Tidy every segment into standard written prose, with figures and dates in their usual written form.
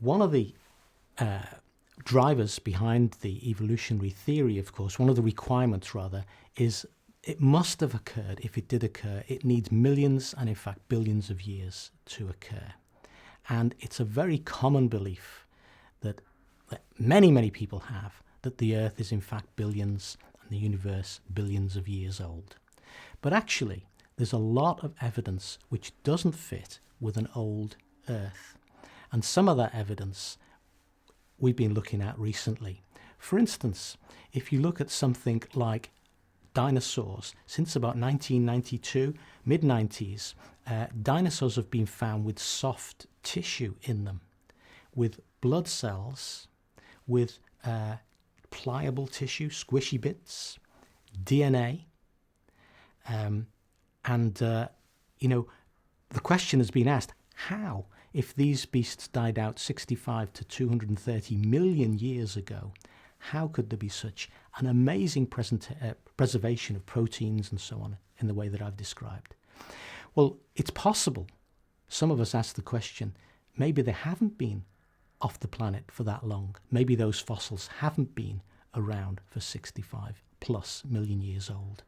one of the drivers behind the evolutionary theory, of course, one of the requirements rather, is it must have occurred. If it did occur, it needs millions and in fact billions of years to occur. And it's a very common belief that many, many people have, that the Earth is in fact billions and the universe billions of years old. But actually, there's a lot of evidence which doesn't fit with an old Earth. And some of that evidence we've been looking at recently. For instance, if you look at something like dinosaurs, since about 1992, mid-90s, dinosaurs have been found with soft tissue in them, with blood cells, with pliable tissue, squishy bits, DNA, the question has been asked, how, if these beasts died out 65 to 230 million years ago, how could there be such an amazing preservation of proteins and so on in the way that I've described? Well, it's possible. Some of us ask the question, maybe they haven't been off the planet for that long. Maybe those fossils haven't been around for 65 plus million years old.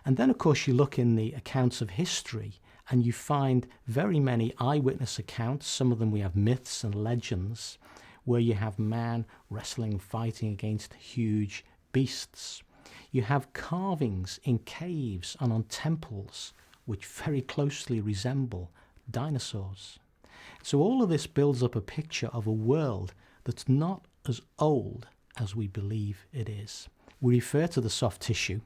And then, of course, you look in the accounts of history and you find very many eyewitness accounts. Some of them we have myths and legends, where you have man wrestling and fighting against huge beasts. You have carvings in caves and on temples which very closely resemble dinosaurs. So all of this builds up a picture of a world that's not as old as we believe it is. We refer to the soft tissue,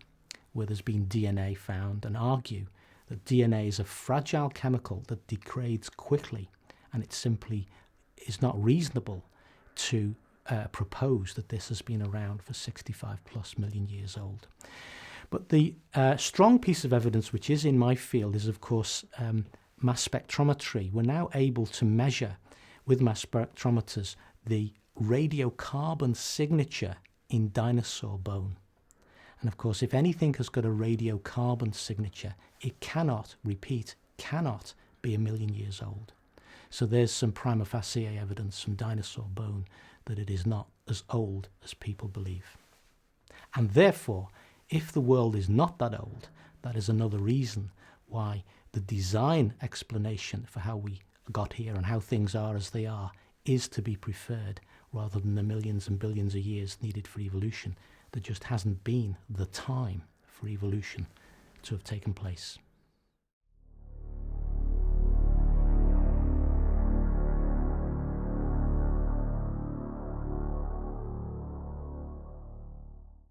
where there's been DNA found, and argue that DNA is a fragile chemical that degrades quickly, and it simply is not reasonable to propose that this has been around for 65 plus million years old. But the strong piece of evidence which is in my field is, of course, mass spectrometry. We're now able to measure with mass spectrometers the radiocarbon signature in dinosaur bone. And of course, if anything has got a radiocarbon signature, it cannot be a million years old. So there's some prima facie evidence from dinosaur bone that it is not as old as people believe. And therefore, if the world is not that old, that is another reason why the design explanation for how we got here and how things are as they are is to be preferred, rather than the millions and billions of years needed for evolution. There just hasn't been the time for evolution to have taken place.